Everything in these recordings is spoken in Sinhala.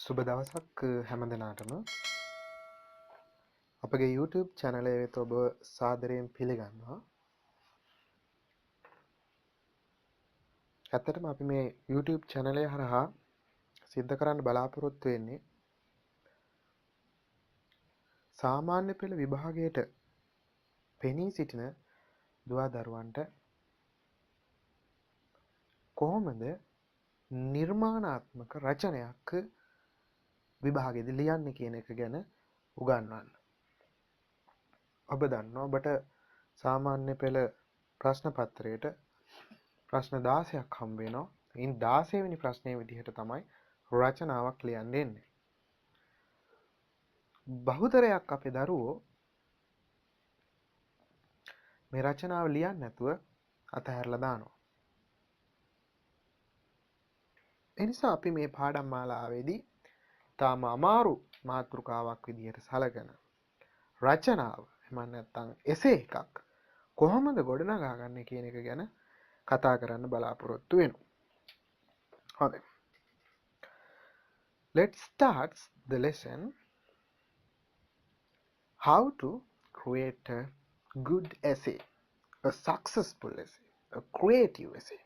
සුබ දවසක් හැම දෙනාටම අපගේ YouTube channel එක වෙත ඔබ සාදරයෙන් පිළිගන්නවා. ඇත්තටම අපි මේ YouTube channel එක හරහා සිද්ධ කරන්න බලාපොරොත්තු වෙන්නේ සාමාන්‍ය පෙළ විභාගයට පෙනී සිටින දුවා දරුවන්ට කොහොමද නිර්මාණාත්මක රචනයක් විභාගෙදී ලියන්නේ කියන එක ගැන උගන්වන්න. ඔබ දන්නවා ඔබට සාමාන්‍ය පෙළ ප්‍රශ්න පත්‍රයට ප්‍රශ්න 16ක් හම්බ වෙනවා. ඉන් 16 වෙනි ප්‍රශ්නයේ විදිහට තමයි රචනාවක් ලියන්න එන්නේ. බහුතරයක් අපේ දරුවෝ මේ රචනාව ලියන්නේ නැතුව අතහැරලා දානවා. ඒ නිසා අපි මේ පාඩම් මාලාවේදී තාම අමාරු මාතෘකාවක් විදිහට සැලකන රචනාව එහෙම නැත්නම් එසේ එකක් කොහොමද ගොඩනගා ගන්න කියන එක ගැන කතා කරන්න බලාපොරොත්තු වෙනවා. හොඳයි. Let's start the lesson how to create a good essay, a successful essay, a creative essay.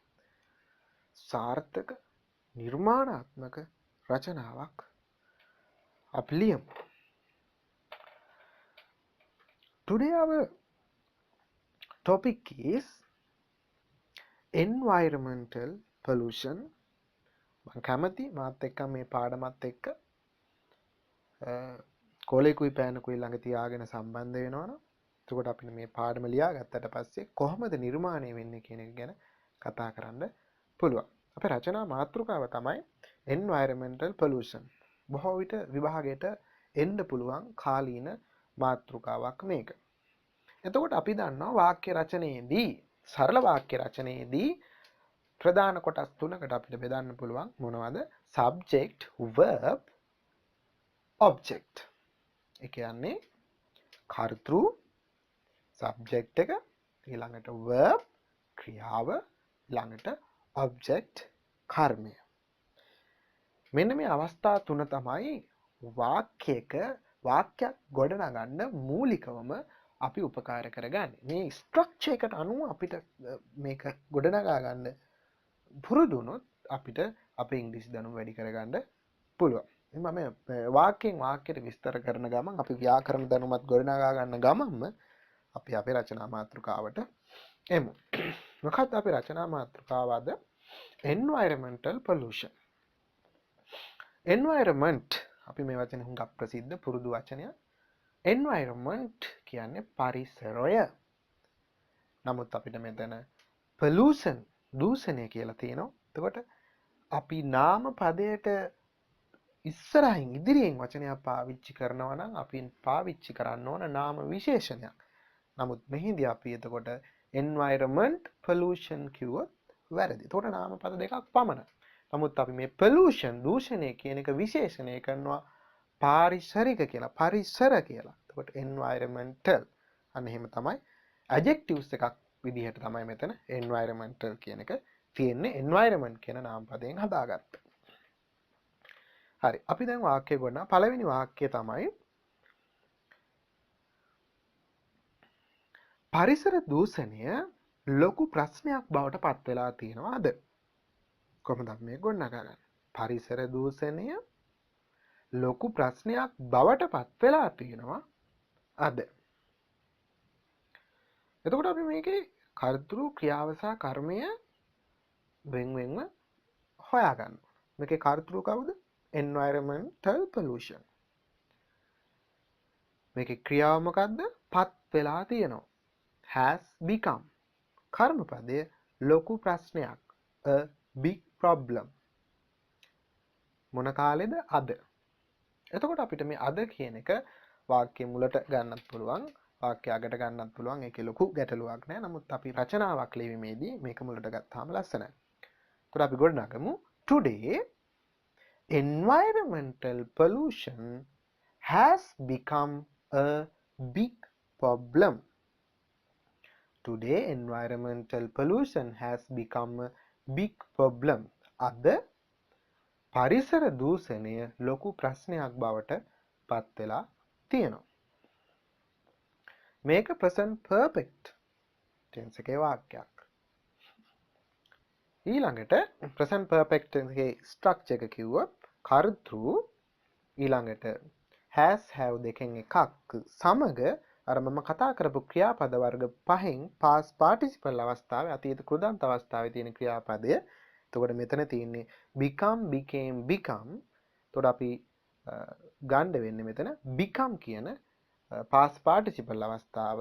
සාර්ථක නිර්මාණාත්මක රචනාවක් අපි ලියමු. Today our topic is environmental pollution. මම කැමති මාත් එක්ක මේ පාඩමත් එක්ක කොලේකුයි පෑනකුයි ළඟ තියාගෙන සම්බන්ධ වෙනවනම් එතකොට අපිට මේ පාඩම ලියාගත්තට පස්සේ කොහොමද නිර්මාණය වෙන්නේ කියන එක ගැන කතා කරන්න පුළුවන්. අපේ රචනා මාතෘකාව තමයි environmental pollution. බොහෝ විට විභාගයට එන්න පුළුවන් කාලීන මාතෘකාවක් මේක. එතකොට අපි දන්නවා වාක්‍ය රචනයේදී සරල වාක්‍ය රචනයේදී ප්‍රධාන කොටස් තුනකට අපිට බෙදන්න පුළුවන්. මොනවද? subject, verb, object. ඒ කියන්නේ කර්තෘ subject එක, ඊළඟට verb ක්‍රියාව, ඊළඟට object කර්මය. මෙන්න මේ අවස්ථා තුන තමයි වාක්‍යයක වාක්‍යයක් ගොඩනගන්න මූලිකවම අපි උපකාර කරගන්නේ. මේ ස්ට්‍රක්චර් එකට අනුව අපිට මේක ගොඩනගා ගන්න පුරුදු වුණොත් අපිට අපේ ඉංග්‍රීසි දැනුම වැඩි කරගන්න පුළුවන්. මම වාක්‍යයෙන් වාක්‍යයට විස්තර කරන ගමන් අපි ව්‍යාකරණ දැනුමත් ගොඩනගා ගන්න ගමන්ම අපි අපේ රචනා මාතෘකාවට එමු. මොකක්ද අපේ රචනා මාතෘකාව අද? environmental pollution. environment අපි මේ වචනේ හුඟක් ප්‍රසිද්ධ පුරුදු වචනයක්. environment කියන්නේ පරිසරය. නමුත් අපිට මෙතන pollution දූෂණය කියලා තියෙනවා. එතකොට අපි නාම පදයට ඉස්සරහින් ඉදිරියෙන් වචනයක් පාවිච්චි කරනවා නම් අපි පාවිච්චි කරන්න ඕන නාම විශේෂණයක්. නමුත් මෙහිදී අපි එතකොට environment pollution කිව්වොත් වැරදි. එතකොට නාම පද දෙකක් පමණයි. නමුත් අපි මේ pollution දූෂණය කියන එක විශේෂණය කරනවා පාරිසරික කියලා, පරිසර කියලා. එතකොට environmental අන්න එහෙම තමයි. adjectives එකක් විදිහට තමයි මෙතන environmental කියන එක තියෙන්නේ. environment කියන නාම පදයෙන් හදාගත්තා. හරි. අපි දැන් වාක්‍ය ගොඩනගා පළවෙනි වාක්‍යය තමයි පරිසර දූෂණය ලොකු ප්‍රශ්නයක් බවට පත් වෙලා තියෙනවා අද. කොහොමද අපි මේක ගොඩනගන්නේ? පරිසර දූෂණය ලොකු ප්‍රශ්නයක් බවට පත් වෙලා තියෙනවා අද. එතකොට අපි මේකේ කර්තෘ ක්‍රියාව සහ කර්මය වෙන වෙනම හොයා ගන්න ඕන. මේකේ කර්තෘ කවුද? environmental pollution. මේකේ ක්‍රියාව මොකද්ද? පත් වෙලා තියෙනවා. has become. කර්මපදය ලොකු ප්‍රශ්නයක්. a big problem. මොන කාලෙද? අද. එතකොට අපිට මේ අද කියන එක වාක්‍ය මුලට ගන්නත් පුළුවන්, වාක්‍ය අගට ගන්නත් පුළුවන්. ඒකේ ලොකු ගැටලුවක් නැහැ. නමුත් අපි රචනාවක් ලියීමේදී මේක මුලට ගත්තාම ලස්සනයි. ඒකට අපි ගොඩනගමු today environmental pollution has become a big problem. Today environmental pollution has become a big problem. අද පරිසර දූෂණය ලොකු ප්‍රශ්නයක් බවට පත් වෙලා තියෙනවා. මේක present perfect tense එකේ වාක්‍යයක්. ඊළඟට present perfect tense එකේ structure එක කිව්වොත් කර්තෘ ඊළඟට has have දෙකෙන් එකක් සමග අර මම කතා කරපු ක්‍රියාපද වර්ග පහෙන් past participle අවස්ථාවේ අතීත කෘදාන්ත අවස්ථාවේ තියෙන ක්‍රියාපදය. එතකොට මෙතන තියෙන්නේ become became become. එතකොට අපි ගන්න වෙන්නේ මෙතන become කියන past participle අවස්ථාව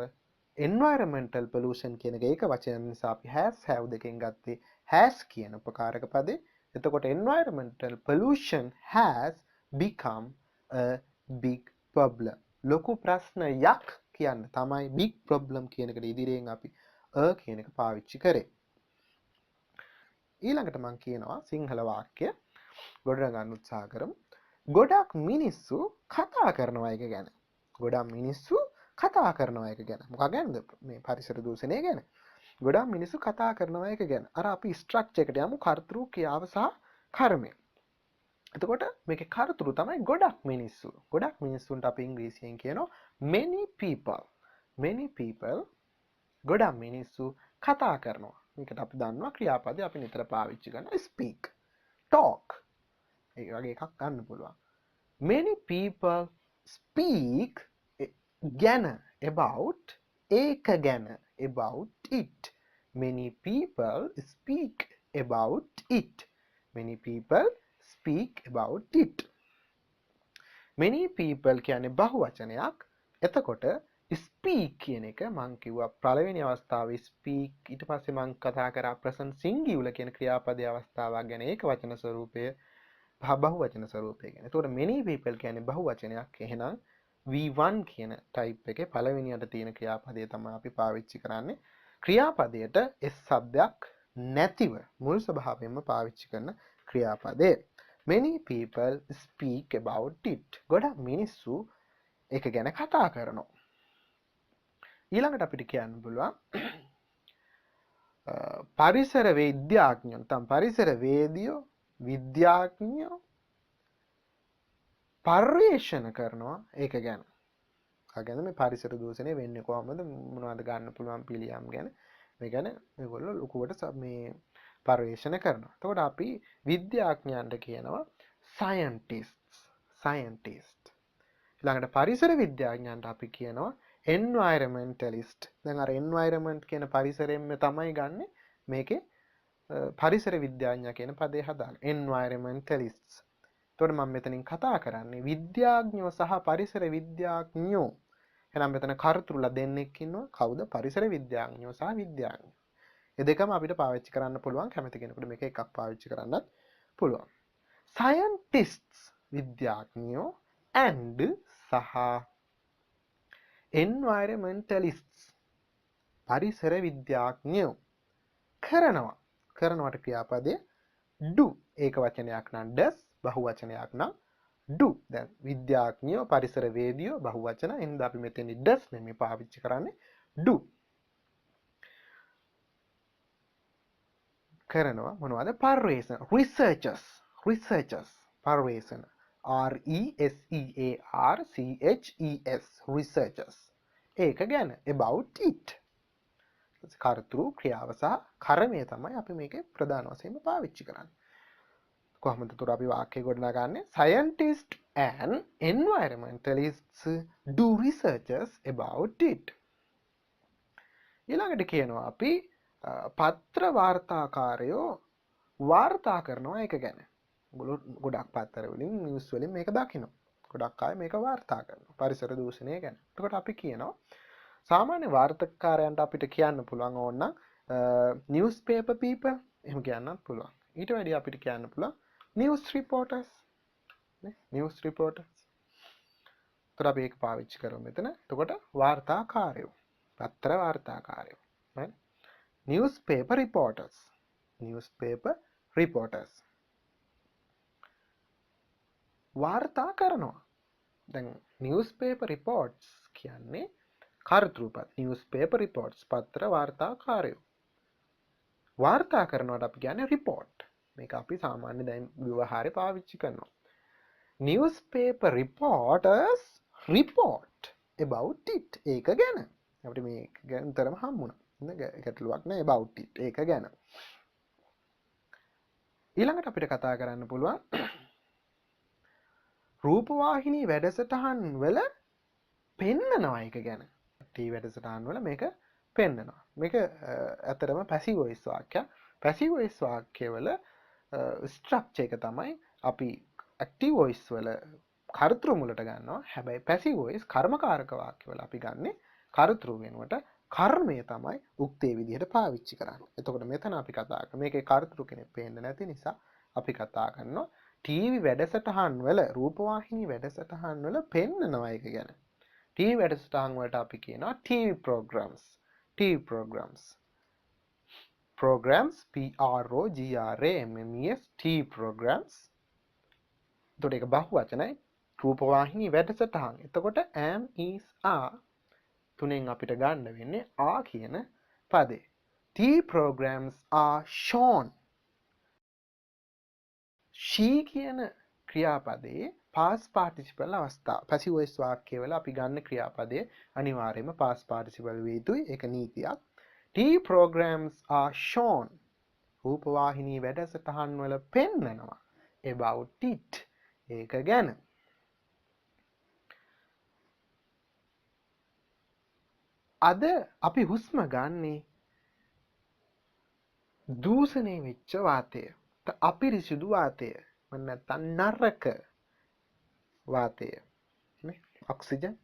environmental pollution කියන එක ඒක වචන නිසා අපි has have දෙකෙන් ගත්තේ has කියන උපකාරක පදේ. එතකොට environmental pollution has become a big problem. ලොකු ප්‍රශ්නයක් කියන්න තමයි big problem කියන එකට ඉදිරියෙන් අපි a කියන එක පාවිච්චි කරේ. ඊළඟට මම කියනවා සිංහල වාක්‍ය ගොඩනගන්න උත්සාහ කරමු. ගොඩක් මිනිස්සු කතා කරනවා එක ගැන. ගොඩක් මිනිස්සු කතා කරනවා එක ගැන. මොකක් ගැනද? මේ පරිසර දූෂණය ගැන. ගොඩක් මිනිස්සු කතා කරනවා එක ගැන. අර අපි ස්ට්‍රක්චර් එකට යමු කර්තෘ ක්‍රියාව සහ කර්මය. එතකොට මේකේ කර්තෘ තමයි ගොඩක් මිනිස්සු. ගොඩක් මිනිස්සුන්ට අපි ඉංග්‍රීසියෙන් කියනවා many people. many people ගොඩක් මිනිස්සු කතා කරනවා. මේකට අපි දන්නවා ක්‍රියාපදේ අපි නිතර පාවිච්චි කරන speak, talk. ඒ වගේ එකක් ගන්න පුළුවන්. many people speak ගැන about ඒක ගැන about it. many people speak about it. many people speak about it. many people කියන්නේ බහුවචනයක්. එතකොට speak කියන එක මම කිව්වා පළවෙනි අවස්ථාවේ speak ඊට පස්සේ මම කතා කරා present singular කියන ක්‍රියාපදයේ අවස්ථාවක් ගැන ඒක වචන ස්වරූපය බහුවචන ස්වරූපය ගැන. එතකොට many people කියන්නේ බහුවචනයක්. එහෙනම් V1 කියන type එකේ පළවෙනියට තියෙන ක්‍රියාපදය තමයි අපි පාවිච්චි කරන්නේ. ක්‍රියාපදයට s શબ્දයක් නැතිව මුල් ස්වභාවයෙන්ම පාවිච්චි කරන ක්‍රියාපදය. many people speak about it. ගොඩක් මිනිස්සු ඒක ගැන කතා කරනවා. ඊළඟට අපිට කියන්න පුළුවන් පරිසර විද්‍යාඥයෝ නැත්නම් පරිසර වේදියෝ විද්‍යාඥයෝ පර්යේෂණ කරනවා ඒක ගැන. අගන මේ පරිසර දූෂණය වෙන්නේ කොහොමද මොනවද ගන්න පුළුවන් පිළියම් ගැන මේ ගැන මේගොල්ලෝ ලොකුවට මේ පර්යේෂණ කරනවා. එතකොට අපි විද්‍යාඥයන්ට කියනවා scientists. ඊළඟට පරිසර විද්‍යාඥයන්ට අපි කියනවා environmentalist. දැන් අර environment කියන පරිසරයෙන්ම තමයි ගන්නෙ මේකේ පරිසර විද්‍යාඥයා කියන පදේ හදාගන්න. environmentalists. එතකොට මම මෙතනින් කතා කරන්නේ විද්‍යාඥයෝ සහ පරිසර විද්‍යාඥයෝ. එහෙනම් මෙතන කර්තෘලා දෙන්නෙක් ඉන්නවා. කවුද? පරිසර විද්‍යාඥයෝ සහ විද්‍යාඥයෝ. මේ දෙකම අපිට පාවිච්චි කරන්න පුළුවන්. කැමති කෙනෙකුට මේක එකක් පාවිච්චි කරන්නත් පුළුවන්. scientists විද්‍යාඥයෝ and සහ environmentalists පරිසර විද්‍යාඥයෝ කරනවට ක්‍රියාපදය do. ඒක වචනයක් නම් does, බහුවචනයක් නම් do. දැන් විද්‍යාඥයෝ පරිසර වේදියෝ බහුවචන. එහෙනම් අපි මෙතෙන්දි does නෙමෙයි පාවිච්චි කරන්නේ do. කරනවා මොනවද? පර්යේෂණ. researchers පර්යේෂණ. RESEARCHES researchers. ඒක ගැන about it. කර්තෘ ක්‍රියාව සහ කර්මය තමයි අපි මේකේ ප්‍රධාන වශයෙන්ම පාවිච්චි කරන්නේ. කොහොමද උතර අපි වාක්‍ය ගොඩනගන්නේ? scientists and environmentalists do researches about it. ඊළඟට කියනවා අපි පත්‍ර වාර්තාකාරයෝ වාර්තා කරනවා ඒක ගැන. ගොඩක් පත්තර වලින් නිවුස් වලින් මේක දකිනවා. ගොඩක් අය මේක වාර්තා කරනවා පරිසර දූෂණය ගැන. එතකොට අපි කියනවා සාමාන්‍ය වාර්තාකාරයන්ට අපිට කියන්න පුළුවන් ඕනනම් newspaper people එහෙම කියන්නත් පුළුවන්. ඊට වැඩිය අපිට කියන්න පුළුවන් news reporters නේ news reporters. එතකොට අපි ඒක පාවිච්චි කරමු මෙතන. එතකොට වාර්තාකාරයෝ පත්‍ර වාර්තාකාරයෝ right newspaper reporters වාර්තා කරනවා. දැන් newspaper reports කියන්නේ කර්තෘපද. newspaper reports පත්‍ර වාර්තාකාරයෝ වාර්තා කරනවට අපි කියන්නේ report. මේක අපි සාමාන්‍ය දැන් ව්‍යවහාරේ පාවිච්චි කරනවා. Newspaper reporters report about it. ඒක ගැන. අපිට මේක ගැන තරම හම්බුණා. නේද? ගැටලුවක් නෑ about it. ඒක ගැන. ඊළඟට අපිට කතා කරන්න පුළුවන් රූපවාහිනී වැඩසටහන් වල පෙන්නනවා එක ගැන. ටීවී වැඩසටහන් වල මේක පෙන්නනවා. මේක ඇත්තටම පැසිව් වොයිස් වාක්‍යයක්. පැසිව් වොයිස් වාක්‍යවල ස්ට්‍රක්චර් එක තමයි අපි ඇක්ටිව් වොයිස් වල කර්තෘ මුලට ගන්නවා. හැබැයි පැසිව් වොයිස් කර්මකාරක වාක්‍යවල අපි ගන්නේ කර්තෘ වෙනුවට කර්මය තමයි උක්තේ විදිහට පාවිච්චි කරන්නේ. එතකොට මෙතන අපි කතා කරන්නේ මේකේ කර්තෘ කෙනෙක් පේන්නේ නැති නිසා අපි කතා කරනවා ටීවී වැඩසටහන් වල රූපවාහිනී වැඩසටහන් වල පෙන්නනවා එක ගැන. ටීවී වැඩසටහන් වලට අපි කියනවා TV programs. TV programs. Programs programs TV programs. එතකොට ඒක බහුවචනයි. රූපවාහිනී වැඩසටහන්. එතකොට am is are තුනෙන් අපිට ගන්න වෙන්නේ are කියන පදේ. TV programs are shown. she කියන ක්‍රියාපදයේ past participle අවස්ථාව. passive voice වාක්‍යවල අපි ගන්න ක්‍රියාපදයේ අනිවාර්යයෙන්ම past participle වේ යුතුයි. ඒක නීතියක්. TV programs are shown. රූපවාහිනී වැඩසටහන් වල පෙන්නනවා. about it. ඒක ගැන. අද අපි හුස්ම ගන්නේ දූෂණය වෙච්ච වාතය. අපිරිසිදු වාතය. නැත්නම් නරක වාතය. නේ? ඔක්සිජන්.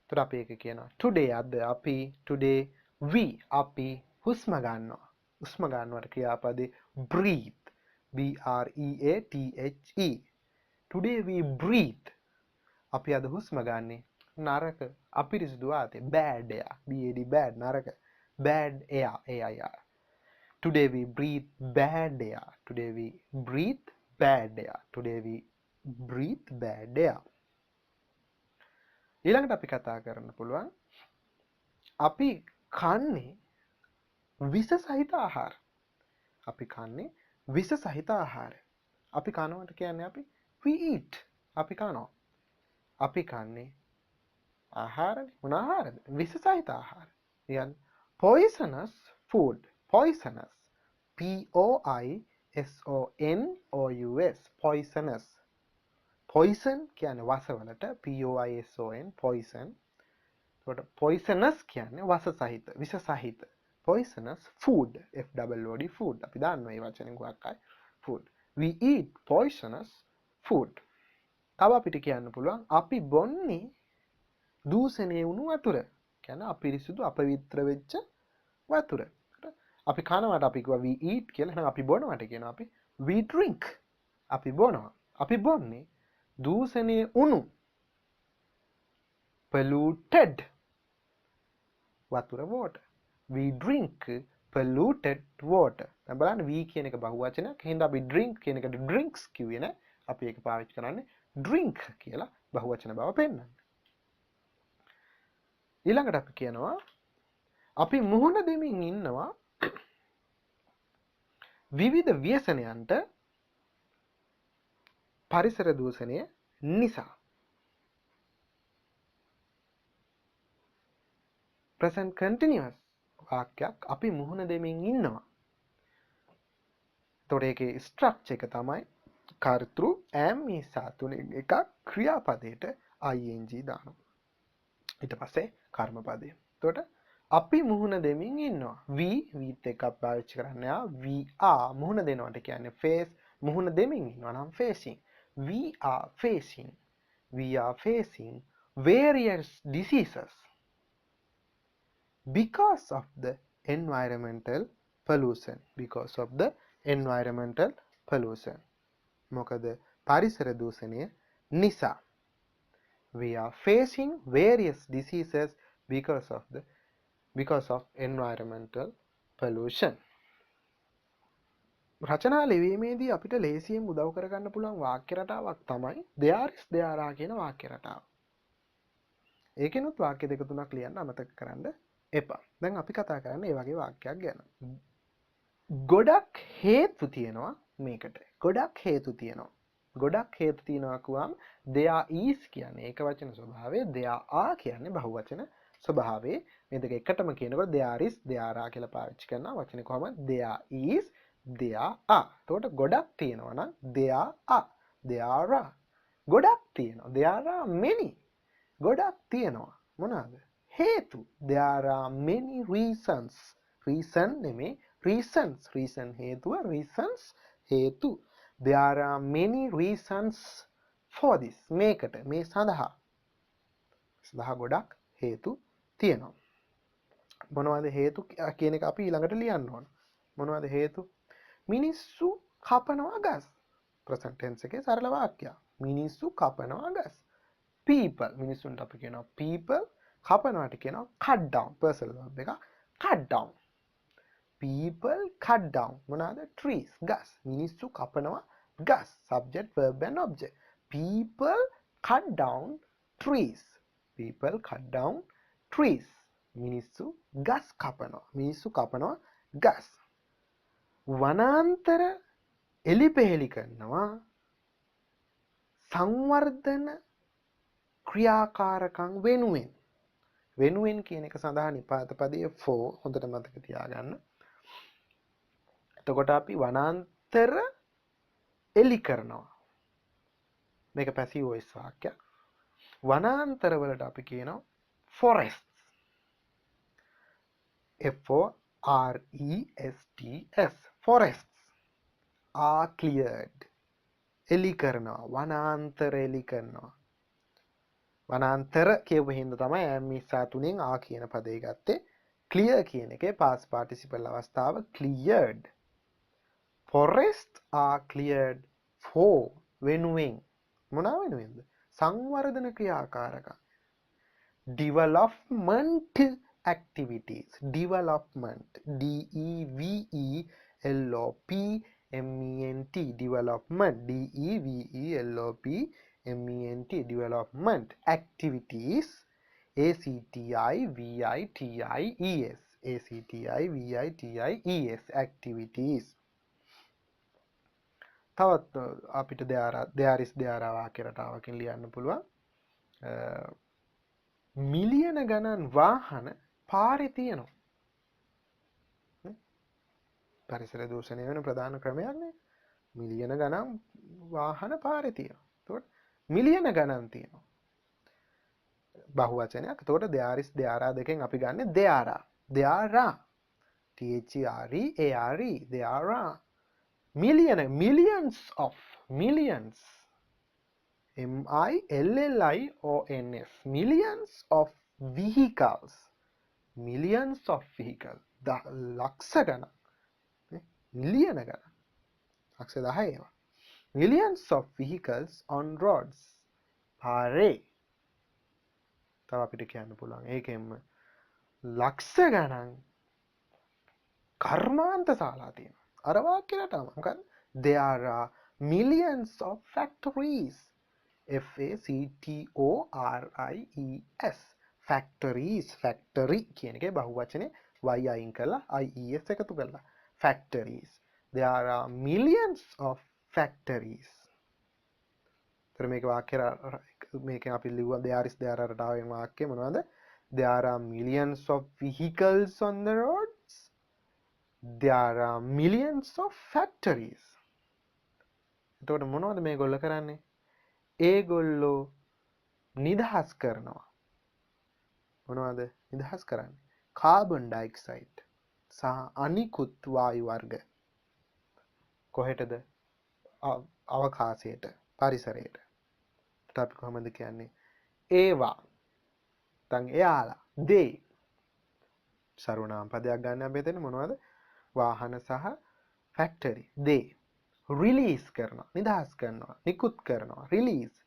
ඒතර අපි ඒක කියනවා today අද අපි today we අපි හුස්ම ගන්නවා. හුස්ම ගන්නවට ක්‍රියාපදේ breathe. B R E A T H E. Today we breathe. අපි අද හුස්ම ගන්නේ නරක අපිරිසිදු වාතය. bad air. bad bad නරක. bad air air. Today we breathe bad air. Today we breathe bad air. Today we breathe bad air. ඊළඟට අපි කතා කරන්න පුළුවන් අපි කන්නේ විස සහිත ආහාර. අපි කන්නේ විස සහිත ආහාර. අපි කනවට කියන්නේ අපි we eat. අපි කනවා. අපි කන්නේ ආහාරනේ. මොන ආහාරද? විස සහිත ආහාර. කියන්නේ poisonous food. Poisonous. P-O-I-S-O-N-O-U-S. Poisonous. Poison කියන්නේ වසවලට P-O-I-S-O-N. Poison. එතකොට poisonous කියන්නේ වස සහිත, විස සහිත. Poisonous food. F-O-O-D food. අපි දන්නවා මේ වචනේ ගොඩක් අය. Food. We eat poisonous food. තව අපිට කියන්න පුළුවන් අපි බොන්නේ දූෂණය වුණු වතුර. කියන්නේ අපිරිසුදු අපවිත්‍ර වෙච්ච වතුර. අපි කනවට අපි කිව්වා we eat කියලා. එහෙනම් අපි බොනවට කියනවා අපි we drink. අපි බොනවා. අපි බොන්නේ දූෂණය වුණු polluted වතුර water. We drink polluted water. දැන් බලන්න we කියන එක බහුවචනයක්. එහෙනම් අපි drink කියන එකට drinks කිව්වේ නෑ. අපි ඒක පාවිච්චි කරන්නේ drink කියලා බහුවචන බව පෙන්වන්න. ඊළඟට අපි කියනවා අපි මුහුණ දෙමින් ඉන්නවා විවිධ ව්‍යසනයන්ට පරිසර දූෂණය නිසා. present continuous වාක්‍යයක් අපි මුහුණ දෙමින් ඉන්නවා. එතකොට ඒකේ ස්ට්‍රක්චර් එක තමයි කර්තෘ am is are තුනෙන් එකක් ක්‍රියාපදයට ing දානවා. ඊට පස්සේ කර්මපදය. එතකොට අපි මුහුණ දෙමින් ඉන්නවා. weත් එකක් පාවිච්චි කරන්නේ we are මුහුණ දෙනවට කියන්නේ face. මුහුණ දෙමින් ඉන්නවා නම් facing. we are facing various diseases because of the environmental pollution. මොකද පරිසර දූෂණය නිසා. We are facing various diseases because of environmental pollution. රචනා ලිවීමේදී අපිට ලේසියෙන් උදව් කරගන්න පුළුවන් වාක්‍ය රටාවක් තමයි there is there are කියන වාක්‍ය රටාව. ඒකෙනුත් වාක්‍ය දෙක තුනක් ලියන්න අමතක කරන්න එපා. දැන් අපි කතා කරන්නේ මේ වගේ වාක්‍යයක් ගැන. ගොඩක් හේතු තියෙනවා මේකට. ගොඩක් හේතු තියෙනවා. ගොඩක් හේතු තියෙනවා කියවම් there is කියන්නේ ඒක වචන ස්වභාවය, there are කියන්නේ බහුවචන ස්වභාවය. මේ දෙක එකටම කියනකොට there is, there are කියලා පාවිච්චි කරනවා. වචනේ කොහමද? there is, there are. එතකොට ගොඩක් තියෙනවා නම් there are, there are. ගොඩක් තියෙනවා. there are many. ගොඩක් තියෙනවා. මොනවාද? හේතු. there are many reasons. reason නෙමෙයි reasons. reason හේතුව, reasons හේතු. there are many reasons for this. මේකට මේ සඳහා ගොඩක් හේතු තියෙනවා. මොනවද හේතු කියන එක අපි ඊළඟට ලියන්න ඕන. මොනවද හේතු? මිනිස්සු කපනවා ගස්. present tense එකේ සරල වාක්‍යයක්. මිනිස්සු කපනවා ගස්. people මිනිස්සුන්ට අපි කියනවා people, කපනවාට කියනවා cut down. personal verb එක cut down. people cut down මොනවාද? trees, ගස්. මිනිස්සු කපනවා ගස්. subject, verb and object. people cut down trees. people cut down trees. මිනිස්සු ගස් කපනවා. මිනිස්සු කපනවා ගස්. වනාන්තර එලිපෙහෙලි කරනවා සංවර්ධන ක්‍රියාකාරකම් වෙනුවෙන්. වෙනුවෙන් කියන එක සඳහා නිපාත පදයේ for හොඳට මතක තියාගන්න. එතකොට අපි වනාන්තර එලි කරනවා. මේක පැසිව් වොයිස් වාක්‍යයක්. වනාන්තර වලට අපි කියනවා forests. F-O-R-E-S-T-S. forests are cleared. එලි කරනවා. වනාන්තර එලි කරනවා. වනාන්තර කියපු හින්දා තමයි මිසා තුනෙන් ආ කියන පදේ ගත්තේ. clear කියන එකේ past participle අවස්ථාව cleared. forests are cleared for වෙනුවෙන්. මොනවා වෙනුවෙන්ද? සංවර්ධන ක්‍රියාකාරකම්. development activities. development, D-E-V-E-L-O-P-M-E-N-T. development, D-E-V-E-L-O-P-M-E-N-T. development activities. A-C-T-I-V-I-T-I-E-S. A-C-T-I-V-I-T-I-E-S. activities. තවත් අපිට there is, there are වාක්‍ය රටාවකින් ලියන්න පුළුවන්. මිලියන ගණන් වාහන පාරේ තියෙනවා. පරිසර දූෂණය වෙන ප්‍රධාන ක්‍රමයක් නේ. මිලියන ගණන් වාහන පාරේ තියෙනවා. එතකොට මිලියන ගණන් තියෙනවා. බහුවචනයක්. එතකොට there is, there are දෙකෙන් අපි ගන්න there are. there are. T-H-E-R-E-A-R-E. there are. millions of. millions. M-I-L-L-I-O-N-S. millions of vehicles. millions of vehicles. ලක්ෂ ගණන්. මිලියන ගණන්. ලක්ෂ 10 ඒවා. millions of vehicles on roads. පාරේ. තව අපිට කියන්න පුළුවන් ඒකෙන්ම ලක්ෂ ගණන් කර්මාන්ත ශාලා තියෙනවා. අර වාක්‍ය රටාව මොකක්ද? there are millions of factories. F-A-C-T-O-R-I-E-S. factories. factory කියන එකේ බහුවචනේ y අයින් කරලා I-E-S එකතු කරලා factories. there are millions of factories. තර මේක වාක්‍ය මේකෙන් අපි ලිව්වා there is, there are රටාවෙන් වාක්‍ය මොනවද? there are millions of vehicles on the roads. there are millions of factories. එතකොට මොනවද මේගොල්ලෝ කරන්නේ? ඒගොල්ලෝ නිදහස් කරනවා. මොනවද නිදහස් කරන්නේ? කාබන් ඩයොක්සයිඩ් සහ අනිකුත් වායු වර්ග. කොහෙටද? අවකාශයට, පරිසරයට. ඒත් අපි කොහොමද කියන්නේ? ඒවා. දැන් එයාලා they සර්වනාම පදයක් ගන්න අපි එතන මොනවද? වාහන සහ factory. they release කරනවා, නිදහස් කරනවා, නිකුත් කරනවා. release.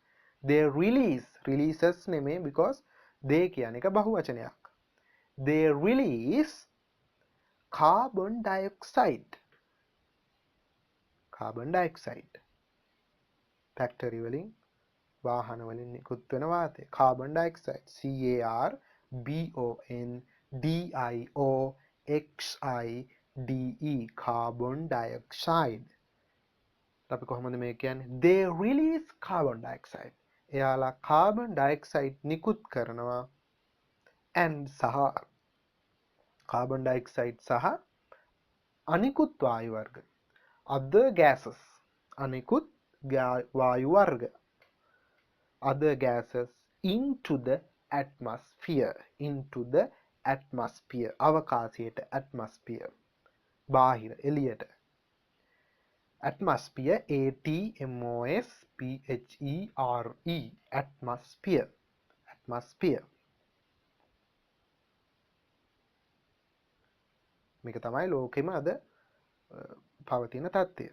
they release. releases නෙමෙයි because they කියන එක බහුවචනයක්. they release carbon dioxide. carbon dioxide. factory වලින් වාහන වලින් නිකුත් වෙන වාතය carbon dioxide. C-A-R-B-O-N-D-I-O-X-I-D-E. carbon dioxide. අපි කොහොමද මේ කියන්නේ? They release carbon dioxide. එයාලා carbon dioxide නිකුත් කරනවා and සහ carbon dioxide සහ අනිකුත් වායු වර්ග other gases අනිකුත් වායු වර්ග other gases into the atmosphere අවකාශයට atmosphere බාහිර එළියට atmosphere atmosphere මේක තමයි ලෝකෙම අද පවතින තත්ත්වය.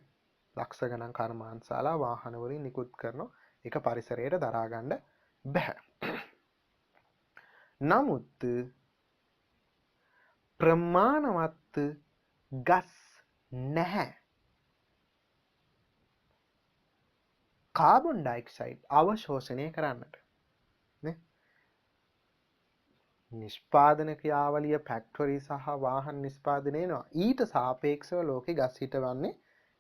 ලක්ෂ ගණන් කර්මාන්තශාලා වාහන වලින් නිකුත් කරන එක පරිසරයට දරා ගන්න බෑ. නමුත් ප්‍රමාණවත් ගස් නැහැ. කාබන් ඩයොක්සයිඩ් අවශෝෂණය කරන්නට. නේ? නිෂ්පාදන ක්‍රියාවලිය ෆැක්ටරි සහ වාහන නිෂ්පාදනය වෙනවා. ඊට සාපේක්ෂව ලෝකේ ගස් හිටවන්නේ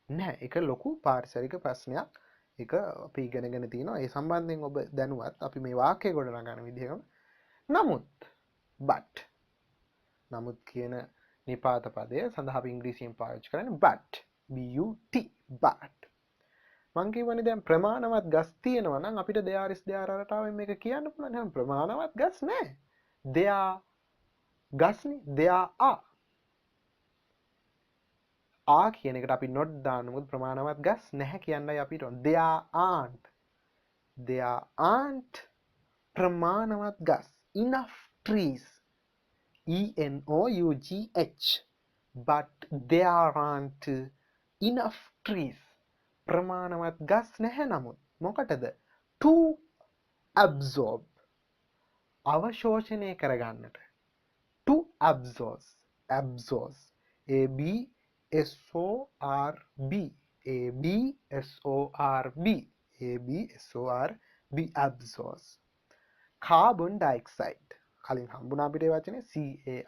නැහැ. ඒක ලොකු පාරිසරික ප්‍රශ්නයක්. ඒක අපි ඉගෙනගෙන තියෙනවා. ඒ සම්බන්ධයෙන් ඔබ දැනුවත් අපි මේ වාක්‍යය ගොඩනගන විදිහම. නමුත් කියන නිපාත පදය සඳහා අපි ඉංග්‍රීසියෙන් පාවිච්චි කරන්නේ but මං කියවනේ දැන් ප්‍රමාණවත් ගස් තියෙනවා නම් අපිට there is there රටාවෙන් මේක කියන්න පුළුවන්. දැන් ප්‍රමාණවත් ගස් නැහැ. there are කියන එකට අපි not දාන්න මොකද ප්‍රමාණවත් ගස් නැහැ කියන්නයි අපිට ඕන. there aren't ප්‍රමාණවත් ගස් enough trees ENOUGH but there aren't enough trees ප්‍රමාණවත් ගස් නැහැ නමුත් මොකටද to absorb අවශෝෂණය කරගන්නට to absorb absorbs carbon dioxide කලින් හම්බුණා අපිට ඒ වචනේ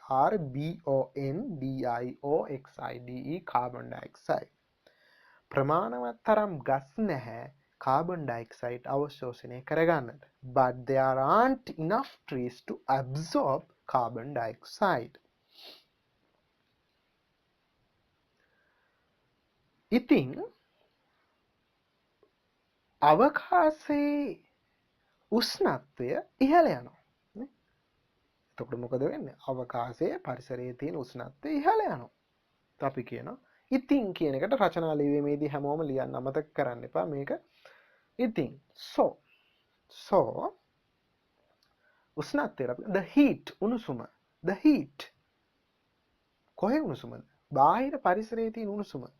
CARBONDIOXIDE carbon dioxide ප්‍රමාණවත් තරම් ගස් නැහැ carbon dioxide අවශෝෂණය කරගන්නට but there aren't enough trees to absorb carbon dioxide ඉතින් අවකාශයේ උෂ්ණත්වය ඉහළ යනවා. එතකොට මොකද වෙන්නේ? අවකාශයේ පරිසරයේ තියෙන උෂ්ණත්වය ඉහළ යනවා. අපි කියනවා ඉතින් කියන එකට රචනා ලිවීමේදී හැමෝම ලියන්න අමතක කරන්න එපා මේක. ඉතින් so උෂ්ණත්වය the heat උණුසුම the heat කොහේ උණුසුමද? බාහිර පරිසරයේ තියෙන උණුසුම.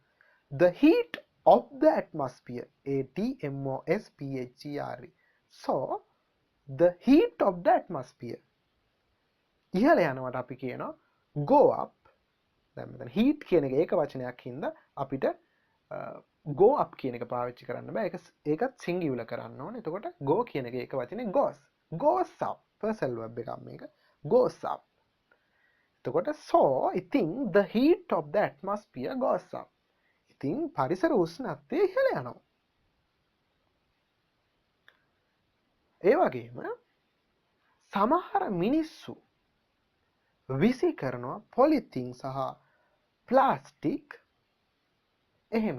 The heat of the atmosphere ATMOSPHERE so the heat of the atmosphere ඉහළ යනවට අපි කියනවා go up. දැන් මෙතන heat කියන එක ඒක වචනයක් හින්දා අපිට go up කියන එක පාවිච්චි කරන්න බෑ. ඒකත් singular කරන්න ඕනේ. එතකොට go කියන එක ඒක වචනේ goes up. personal verb එකක් මේක. goes up. එතකොට so ඉතින් the heat of the atmosphere goes up. ඉතින් පරිසර උෂ්ණත්වය ඉහළ යනවා. ඒ වගේම සමහර මිනිස්සු විසි කරනවා පොලිතින් සහ ප්ලාස්ටික් එහෙම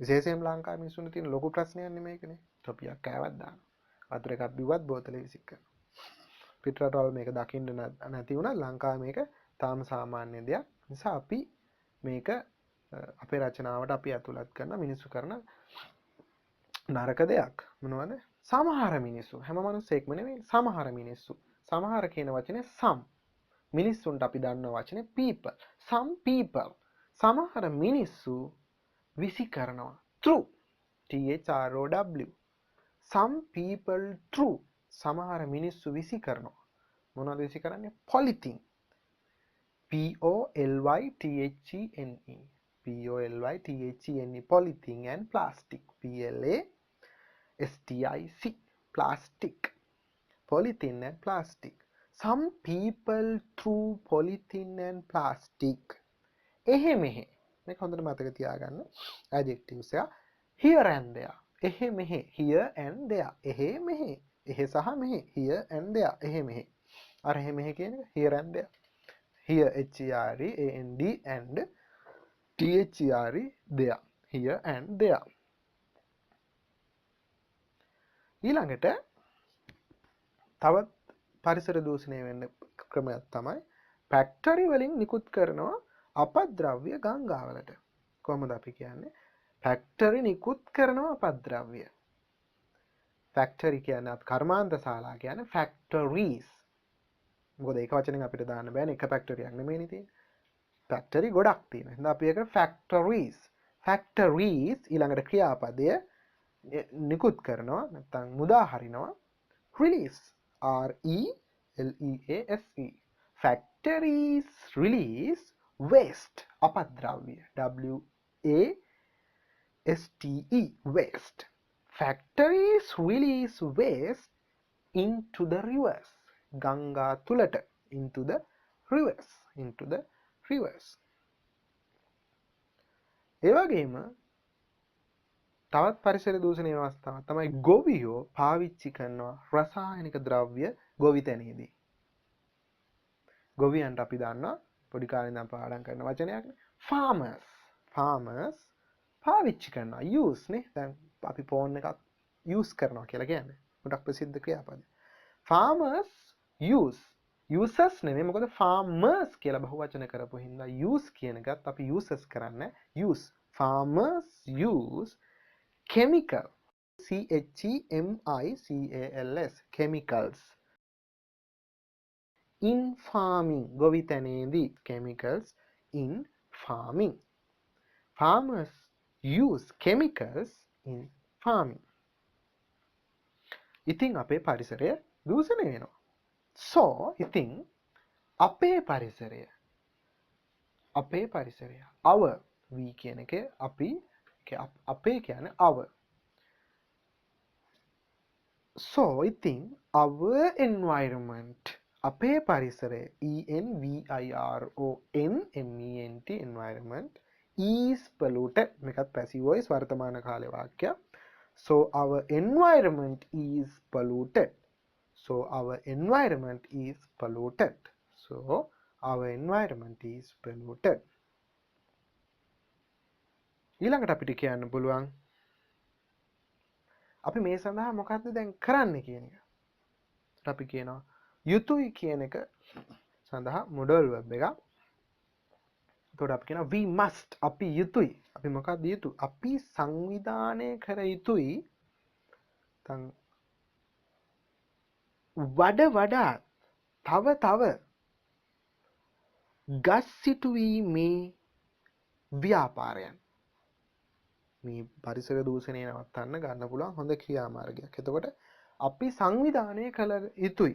විශේෂයෙන් ලංකාවේ මිනිස්සුන්ට තියෙන ලොකු ප්‍රශ්නයක් නෙමේකනේ. ටොපියක් කෑවත් දානවා. වතුර එකක් බිව්වත් බෝතලේ විසි කරනවා. පිටරටවල මේක දකින්න නැති වුණා. ලංකාවේ මේක තාම සාමාන්‍ය දෙයක්. නිසා අපි මේක අපේ රචනාවට අපි ඇතුළත් කරන මිනිස්සු කරන නරක දෙයක්. මොනවද? සමහර මිනිස්සු හැම මිනිස්සෙක්ම නෙමෙයි සමහර මිනිස්සු. සමහර කියන වචනේ some. මිනිස්සුන්ට අපි දන්න වචනේ people. some people. සමහර මිනිස්සු විසි කරනවා true. THROW. some people true. සමහර මිනිස්සු විසි කරනවා. මොනවද විසි කරන්නේ? polythene. POLYTHENE polythene and plastic PLASTIC plastic polythene and plastic some people through polythene and plastic එහෙ මෙහෙ මේක හොඳට මතක තියාගන්න. adjectives එක here and there. එහෙ මෙහෙ here and there. එහෙ මෙහෙ. එහෙ සහ මෙහෙ here and there. එහෙ මෙහෙ. අර එහෙ මෙහෙ කියන එක here and there. Here H E R E A N D and T H E R E there. Here and there. ඊළඟට තවත් පරිසර දූෂණය වෙන්න ක්‍රමයක් තමයි ෆැක්ටරි වලින් නිකුත් කරනවා අපද්‍රව්‍ය ගංගාවලට. කොහොමද අපි කියන්නේ? ෆැක්ටරි නිකුත් කරනවා අපද්‍රව්‍ය. ෆැක්ටරි කියන්නේ අපි කර්මාන්ත ශාලා කියන්නේ ෆැක්ටරීස්. මොකද ඒක වචනෙන් අපිට දාන්න බෑනේ, එක ෆැක්ටරියක් නෙමෙයිනේ තියෙන්නේ. ෆැක්ටරි ගොඩක් තියෙනවා. එහෙනම් අපි ඒක ෆැක්ටරීස්. ෆැක්ටරීස් ඊළඟට ක්‍රියාපදය නිකුත් කරනවා නැත්නම් මුදා හරිනවා release R E L E A S E. Factories release waste අපද්‍රව්‍ය W A S T E waste. Factories release waste into the rivers. ගංගා තුලට into the rivers. ඒ වගේම තවත් පරිසර දූෂණ අවස්ථාවක් තමයි ගොවියෝ පාවිච්චි කරනවා රසායනික ද්‍රව්‍ය ගොවිතැනේදී. ගොවියන්ට අපි දන්නවා පොඩි කාලේ ඉඳන් පාඩම් කරන වචනයක් නේ farmers පාවිච්චි කරනවා use නේ. දැන් අපි ෆෝන් එකක් use කරනවා කියලා කියන්නේ ගොඩක් ප්‍රසිද්ධ ක්‍රියාපදයක්. farmers users නෙමෙයි, මොකද farmers කියලා බහුවචන කරපු හින්දා use කියන එකත් අපි users කරන්නේ use. farmers use chemical chemicals chemicals in farming ගොවිතැනේදී. chemicals in farming. farmers use chemicals in farming. ඉතින් අපේ පරිසරය දූෂණය වෙනවා. so ඉතින් අපේ පරිසරය our we කියන එක අපි අපේ කියන්නේ our. so ඉතින් our environment අපේ පරිසරය ENVIRONMENT environment is polluted. මේකත් passive voice වර්තමාන කාලේ වාක්‍යයක්. so our environment is polluted. ඊළඟට අපිට කියන්න පුළුවන් අපි මේ සඳහා මොකක්ද දැන් කරන්න කියන එක. අපි කියනවා යුතුයි කියන එක සඳහා මොඩල් verb එකක්. එතකොට අපි කියනවා we must. අපි යුතුයි. අපි මොකක්ද යුතු? අපි සංවිධානය කර යුතුයි. වඩාත් තව ගස් සිටුවීමේ ව්‍යාපාරයන්. මේ පරිසර දූෂණය නවත්තන්න ගන්න පුළුවන් හොඳ ක්‍රියාමාර්ගයක්. එතකොට අපි සංවිධානය කළ යුතුයි.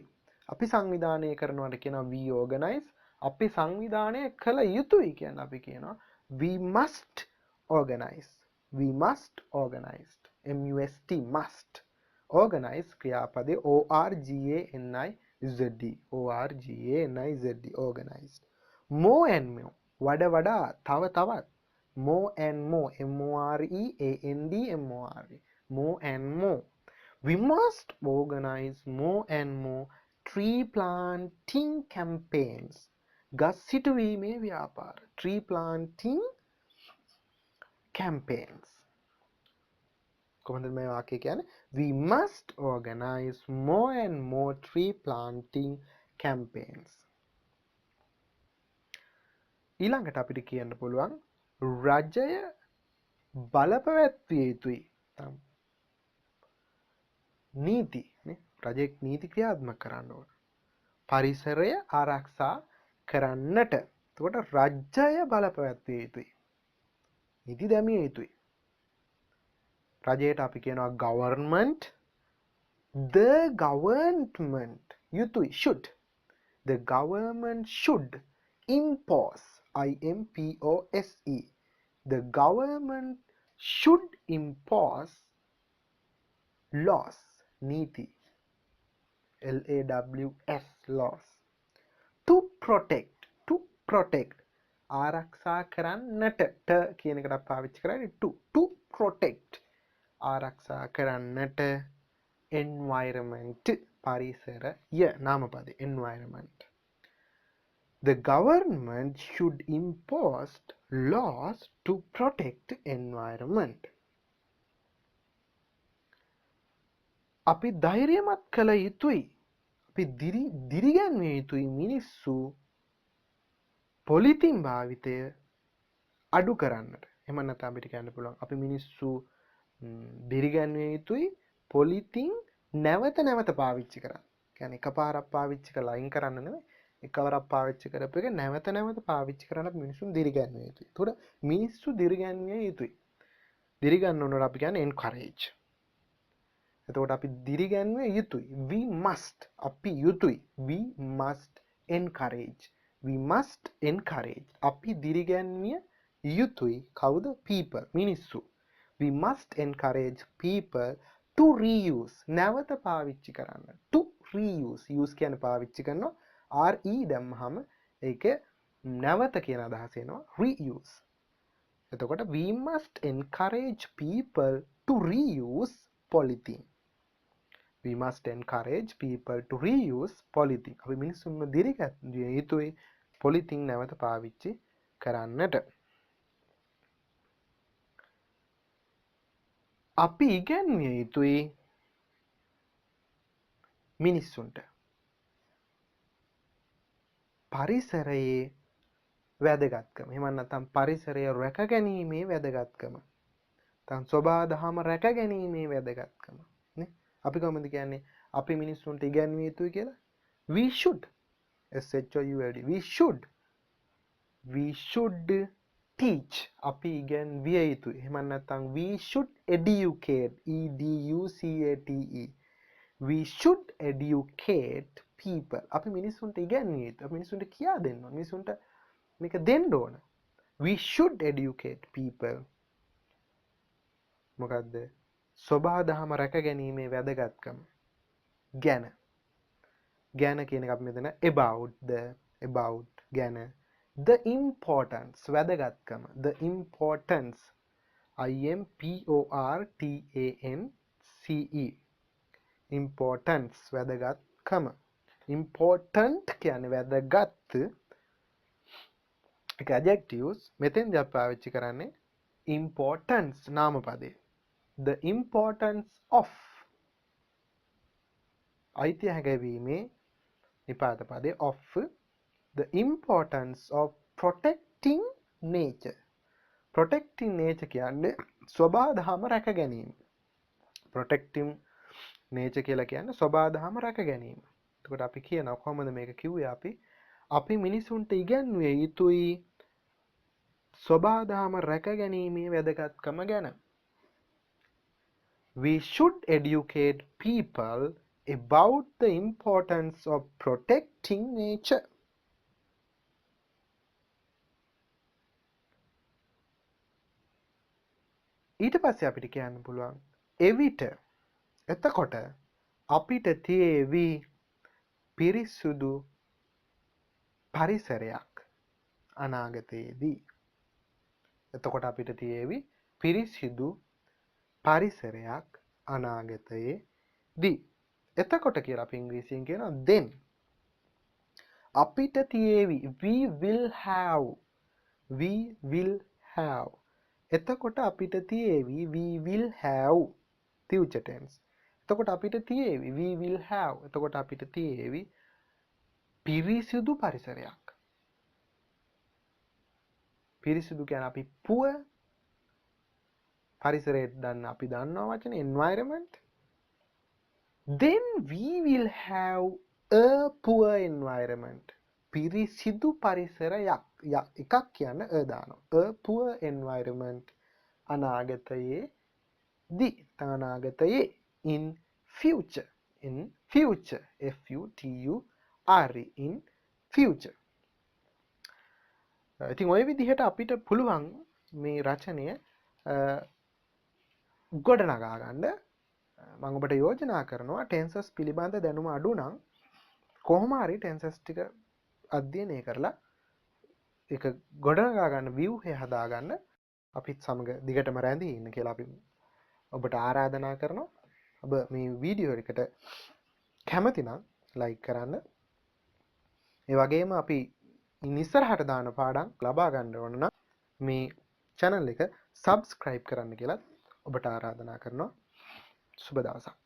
අපි සංවිධානය කරනවට කියනවා we organize. අපි සංවිධානය කළ යුතුයි කියන්නේ අපි කියනවා we must organize. must organize ක්‍රියාපදේ ORGANIZED organized. more and more වඩා තවත් more and more more and more. we must organize more and more tree planting campaigns. ගස් සිටුවීමේ ව්‍යාපාර. tree planting campaigns. කොහොමද මේ වාක්‍යය කියන්නේ? we must organize more and more tree planting campaigns. ඊළඟට අපිට කියන්න පුළුවන් රජය බලපැවැත්විය යුතුයි. නීති නේ, රජෙක් නීති ක්‍රියාත්මක කරන්න ඕන පරිසරය ආරක්ෂා කරන්නට. එතකොට රජය බලපැවැත්විය යුතුයි, නීති දැමිය යුතුයි. රජයට අපි කියනවා government. the government යුතුයි should. the government should impose IMPOSE. the government should impose laws niti LAWS laws to protect ආරක්ෂා කරන්නට ට කියන එකට පාවිච්චි කරන්නේ to protect ආරක්ෂා කරන්නට environment පරිසරය නාමපදේ environment. The government should impose laws to protect environment. අපි ධෛර්යමත් කළ යුතුයි. අපි දිරිගැන්විය යුතුයි මිනිස්සු පොලිතින් භාවිතය අඩු කරන්නට. එහෙම නැත්නම් අපිට කියන්න පුළුවන් අපි මිනිස්සු දිරිගැන්විය යුතුයි පොලිතින් නැවත නැවත පාවිච්චි කරන්න. කියන්නේ එකපාරක් පාවිච්චි කරලා අයින් කරන්න නෙවෙයි. එකවරක් පාවිච්චි කරපු එක නැවත නැවත පාවිච්චි කරන්න මිනිස්සුන් දිරිගැන්විය යුතුයි. ඒතකොට මිනිස්සු දිරිගැන්විය යුතුයි. දිරිගන්නනොට අපි කියන්නේ encourage. එතකොට අපි දිරිගැන්විය යුතුයි. We must අපි යුතුයි. We must encourage. We must encourage. අපි දිරිගැන්විය යුතුයි. කවුද? People. මිනිස්සු. We must encourage people to reuse. නැවත පාවිච්චි කරන්න. To reuse. use කියන්නේ පාවිච්චි කරනවා. RE දැම්මහම ඒක නැවත කියන අදහස එනවා. reuse. එතකොට we must encourage people to reuse polythene. We must encourage people to reuse polythene. අපි මිනිස්සුන්ව දිරිගැන්විය යුතුයි polythene නැවත පාවිච්චි කරන්නට. අපි ඉගැන්විය යුතුයි මිනිස්සුන්ට පරිසරයේ වැදගත්කම. එහෙම නැත්නම් පරිසරය රැක ගැනීමේ වැදගත්කම. නැත්නම් සබහා දහම රැක ගැනීමේ වැදගත්කම. නේ? අපි කොහොමද කියන්නේ අපි මිනිස්සුන්ට ඉගැන්විය යුතුයි කියලා? We should. SHOULD. We should teach. අපි ඉගැන්විය යුතුයි. එහෙම නැත්නම් we should educate. EDUCATE. We should educate people. අපි මිනිස්සුන්ට ඉගැන්විය යුතුයි. අපි මිනිස්සුන්ට කියා දෙන්න ඕන. මිනිස්සුන්ට මේක දෙන්න ඕන. We should educate people. මොකද්ද? සබහා දහම රැක ගැනීමේ වැදගත්කම ගැන. ගැන කියන එක අපි මෙතන about ගැන. The importance වැදගත්කම. The importance IMPORTANCE importance වැදගත්කම. important කියන්නේ වැදගත්. ඒක adjectives. මෙතෙන්දී අපි පාවිච්චි කරන්නේ importance නාමපදේ. The importance of අයිතිය හැඟවීමේ නිපාත පදේ of. The importance of protecting nature. Protecting nature කියන්නේ සබහා දහම රැක ගැනීම. Protecting nature කියලා කියන්නේ සබහා දහම රැක ගැනීම. එතකොට අපි කියනවා කොහොමද මේක කිව්වේ අපි මිනිසුන්ට ඉගැන්විය යුතුයි සබහා දහම රැක ගැනීමේ වැදගත්කම ගැන. We should educate people about the importance of protecting nature. ඊට පස්සේ අපිට කියන්න පුළුවන් එවිට එතකොට අපිට තියේවි පිරිසුදු පරිසරයක් අනාගතයේදී. එතකොට අපිට තියේවි පිරිසිදු පරිසරයක් අනාගතයේදී. එතකොට කියලා අපි ඉංග්‍රීසියෙන් කියනවා then. අපිට තියේවි we will have. එතකොට අපිට තියේවි we will have future tense. එතකොට අපිට තියේවි we will have. එතකොට අපිට තියේවි පිරිසිදු පරිසරයක්. පිරිසිදු කියන්නේ අපි poor පරිසරයට දන්න අපි දන්නවා වචනේ environment. Then we will have a poor environment. පිරිසිදු පරිසරයක් එකක් කියන්න දානවා. A poor environment අනාගතයේදී. in future. FUTURE in future. ඉතින් ওই විදිහට අපිට පුළුවන් මේ රචනය ගොඩනගා ගන්න. මම ඔබට යෝජනා කරනවා ටෙන්සස් පිළිබඳ දැනුම අඩු නම් කොහොම හරි ටෙන්සස් ටික අධ්‍යයනය කරලා එක ගොඩනගා ගන්න ව්‍යුහය හදා ගන්න අපිත් සමග දිගටම රැඳී ඉන්න කියලා අපි ඔබට ආරාධනා කරනවා. ඔබ මේ වීඩියෝ එකට කැමති නම් ලයික් කරන්න. ඒ වගේම අපි ඉස්සරහට දාන පාඩම් ලබා ගන්න ඕන නම් මේ channel එක subscribe කරන්න කියලා ඔබට ආරාධනා කරනවා. සුබ දවසක්.